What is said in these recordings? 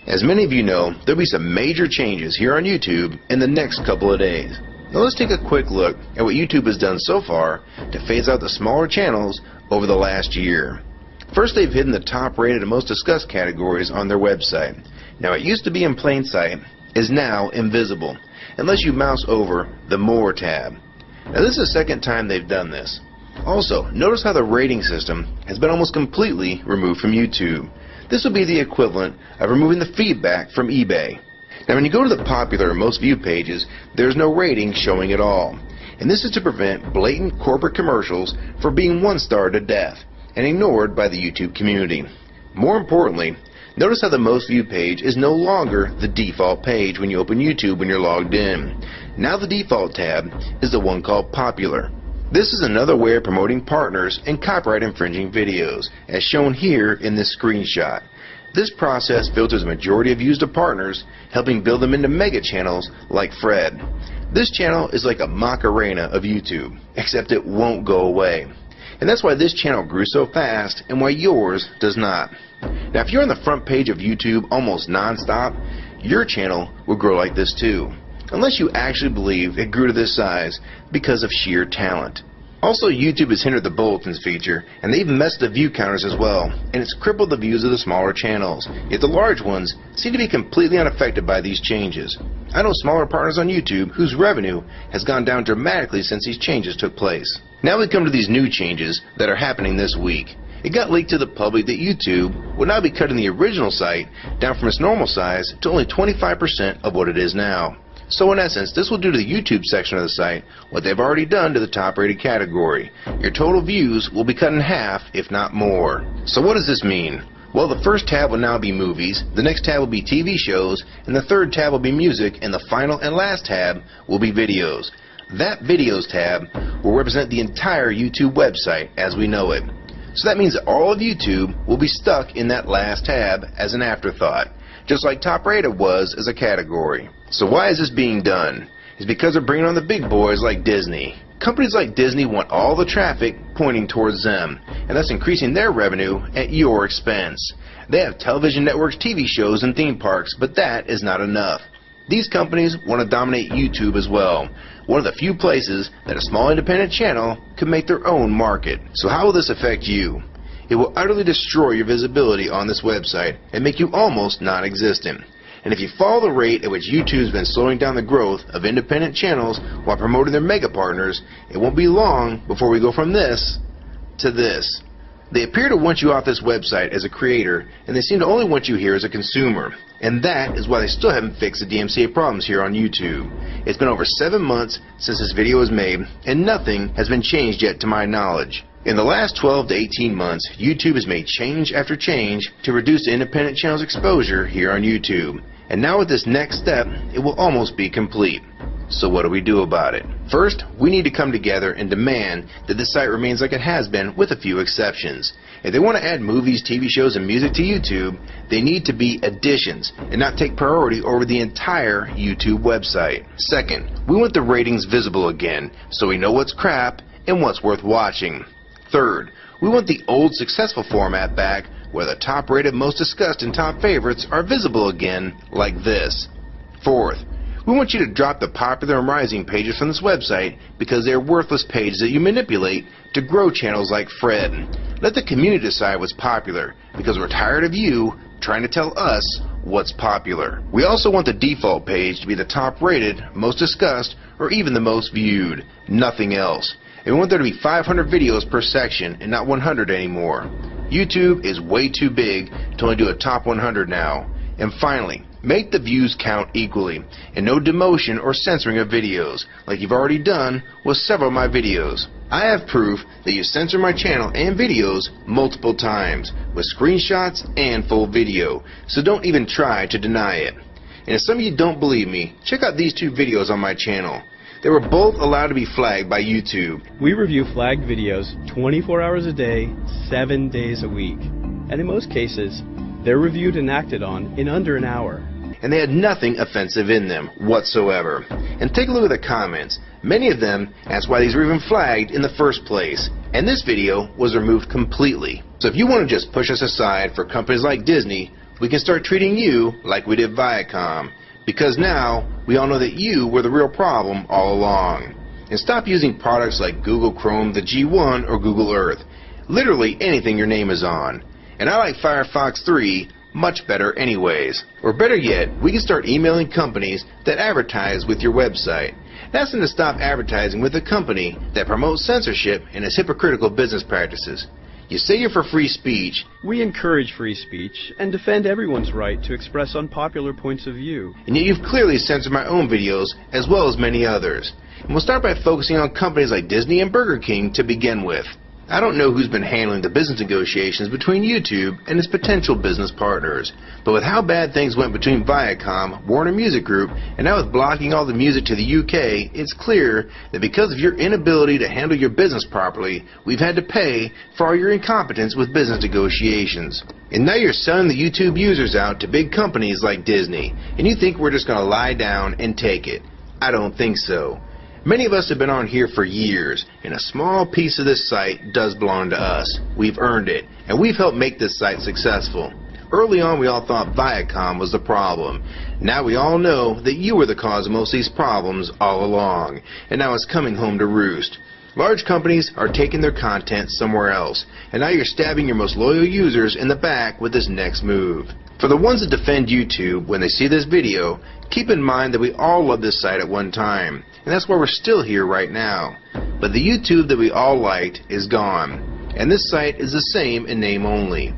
As many of you know, there'll be some major changes here on YouTube in the next couple of days. Now let's take a quick look at what YouTube has done so far to phase out the smaller channels over the last year. First, they've hidden the top rated and most discussed categories on their website. Now it used to be in plain sight, is now invisible, unless you mouse over the More tab. Now this is the second time they've done this. Also, notice how the rating system has been almost completely removed from YouTube. This would be the equivalent of removing the feedback from eBay. Now when you go to the popular or most viewed pages, there's no rating showing at all. And this is to prevent blatant corporate commercials for being one-starred to death and ignored by the YouTube community. More importantly, notice how the most viewed page is no longer the default page when you open YouTube when you're logged in. Now the default tab is the one called Popular. This is another way of promoting partners and copyright infringing videos, as shown here in this screenshot. This process filters a majority of views to partners, helping build them into mega channels like Fred. This channel is like a Macarena of YouTube, except it won't go away. And that's why this channel grew so fast and why yours does not. Now if you're on the front page of YouTube almost non-stop, your channel will grow like this too. Unless you actually believe it grew to this size because of sheer talent. Also, YouTube has hindered the bulletins feature, and they've messed the view counters as well, and it's crippled the views of the smaller channels. Yet the large ones seem to be completely unaffected by these changes. I know smaller partners on YouTube whose revenue has gone down dramatically since these changes took place. Now we come to these new changes that are happening this week. It got leaked to the public that YouTube will now be cutting the original site down from its normal size to only 25% of what it is now. So in essence, this will do to the YouTube section of the site what they've already done to the top rated category. Your total views will be cut in half, if not more. So what does this mean? Well, the first tab will now be movies, the next tab will be TV shows, and the third tab will be music, and the final and last tab will be videos. That videos tab will represent the entire YouTube website as we know it. So that means that all of YouTube will be stuck in that last tab as an afterthought, just like top rated was as a category. So why is this being done? It's because they're bringing on the big boys like Disney. Companies like Disney want all the traffic pointing towards them, and thus increasing their revenue at your expense. They have television networks, TV shows, and theme parks, but that is not enough. These companies want to dominate YouTube as well, one of the few places that a small independent channel could make their own market. So how will this affect you? It will utterly destroy your visibility on this website and make you almost non-existent. And if you follow the rate at which YouTube's been slowing down the growth of independent channels while promoting their mega partners, it won't be long before we go from this to this. They appear to want you off this website as a creator, and they seem to only want you here as a consumer. And that is why they still haven't fixed the DMCA problems here on YouTube. It's been over 7 months since this video was made, and nothing has been changed yet to my knowledge. In the last 12 to 18 months, YouTube has made change after change to reduce the independent channel's exposure here on YouTube. And now with this next step, it will almost be complete. So what do we do about it? First, we need to come together and demand that this site remains like it has been, with a few exceptions. If they want to add movies, TV shows, and music to YouTube, they need to be additions and not take priority over the entire YouTube website. Second, we want the ratings visible again, so we know what's crap and what's worth watching. Third, we want the old successful format back, where the top rated, most discussed, and top favorites are visible again, like this. Fourth, we want you to drop the popular and rising pages from this website because they are worthless pages that you manipulate to grow channels like Fred. Let the community decide what's popular, because we're tired of you trying to tell us what's popular. We also want the default page to be the top rated, most discussed, or even the most viewed. Nothing else. And we want there to be 500 videos per section and not 100 anymore. YouTube is way too big to only do a top 100 now. And finally, make the views count equally, and no demotion or censoring of videos, like you've already done with several of my videos. I have proof that you censor my channel and videos multiple times, with screenshots and full video, so don't even try to deny it. And if some of you don't believe me, check out these 2 videos on my channel. They were both allowed to be flagged by YouTube. We review flagged videos 24 hours a day, 7 days a week. And in most cases, they're reviewed and acted on in under an hour. and they had nothing offensive in them whatsoever. And take a look at the comments. Many of them asked why these were even flagged in the first place, and this video was removed completely. So if you want to just push us aside for companies like Disney, we can start treating you like we did Viacom, because now we all know that you were the real problem all along. And stop using products like Google Chrome, the G1, or Google Earth. Literally anything your name is on. And I like Firefox 3 much better anyways. Or better yet, we can start emailing companies that advertise with your website. Ask them to stop advertising with a company that promotes censorship and has hypocritical business practices. You say you're for free speech. We encourage free speech and defend everyone's right to express unpopular points of view. And yet you've clearly censored my own videos as well as many others. And we'll start by focusing on companies like Disney and Burger King to begin with. I don't know who's been handling the business negotiations between YouTube and its potential business partners, but with how bad things went between Viacom, Warner Music Group, and now with blocking all the music to the UK, it's clear that because of your inability to handle your business properly, we've had to pay for all your incompetence with business negotiations. And now you're selling the YouTube users out to big companies like Disney, and you think we're just going to lie down and take it. I don't think so. Many of us have been on here for years, and a small piece of this site does belong to us. We've earned it, and we've helped make this site successful. Early on we all thought Viacom was the problem. Now we all know that you were the cause of most of these problems all along, and now it's coming home to roost. Large companies are taking their content somewhere else, and now you're stabbing your most loyal users in the back with this next move. For the ones that defend YouTube when they see this video, keep in mind that we all loved this site at one time, and that's why we're still here right now. But the YouTube that we all liked is gone, and this site is the same in name only.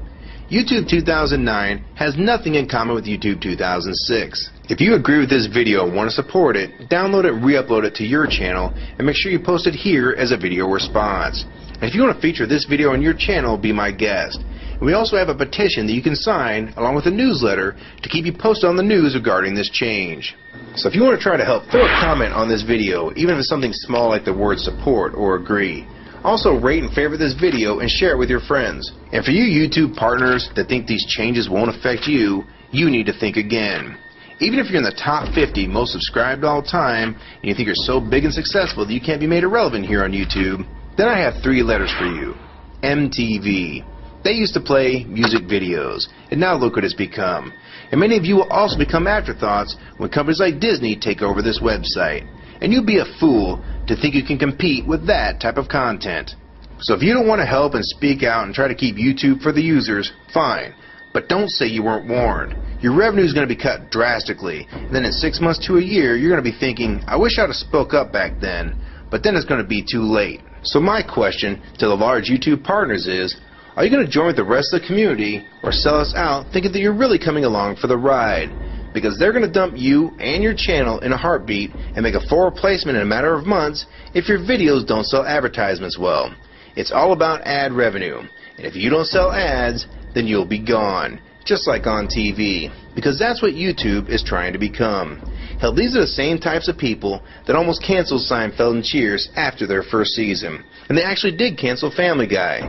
YouTube 2009 has nothing in common with YouTube 2006. If you agree with this video and want to support it, download it and re-upload it to your channel, and make sure you post it here as a video response. And if you want to feature this video on your channel, be my guest. And we also have a petition that you can sign along with a newsletter to keep you posted on the news regarding this change. So if you want to try to help, throw a comment on this video, even if it's something small like the word support or agree. Also rate and favorite this video and share it with your friends. And for you YouTube partners that think these changes won't affect you, you need to think again. Even if you're in the top 50 most subscribed all the time, and you think you're so big and successful that you can't be made irrelevant here on YouTube, then I have 3 letters for you. MTV. They used to play music videos, and now look what it's become. And many of you will also become afterthoughts when companies like Disney take over this website. And you'd be a fool to think you can compete with that type of content. So if you don't want to help and speak out and try to keep YouTube for the users, fine. But don't say you weren't warned. Your revenue is going to be cut drastically, and then in 6 months to a year, you're going to be thinking, I wish I'd have spoke up back then, but then it's going to be too late. So my question to the large YouTube partners is, are you going to join with the rest of the community or sell us out thinking that you're really coming along for the ride? Because they're going to dump you and your channel in a heartbeat and make a full replacement in a matter of months if your videos don't sell advertisements well. It's all about ad revenue. And if you don't sell ads, then you'll be gone. Just like on TV. Because that's what YouTube is trying to become. Hell, these are the same types of people that almost canceled Seinfeld and Cheers after their first season. And they actually did cancel Family Guy.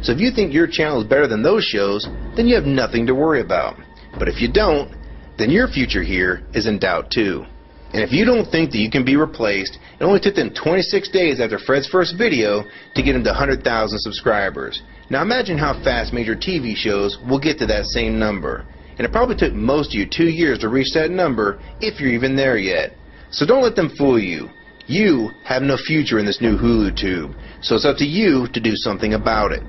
So if you think your channel is better than those shows, then you have nothing to worry about. But if you don't, then your future here is in doubt too. And if you don't think that you can be replaced, it only took them 26 days after Fred's first video to get him to 100,000 subscribers. Now imagine how fast major TV shows will get to that same number. And it probably took most of you 2 years to reach that number, if you're even there yet. So don't let them fool you. You have no future in this new Hulu tube, so it's up to you to do something about it.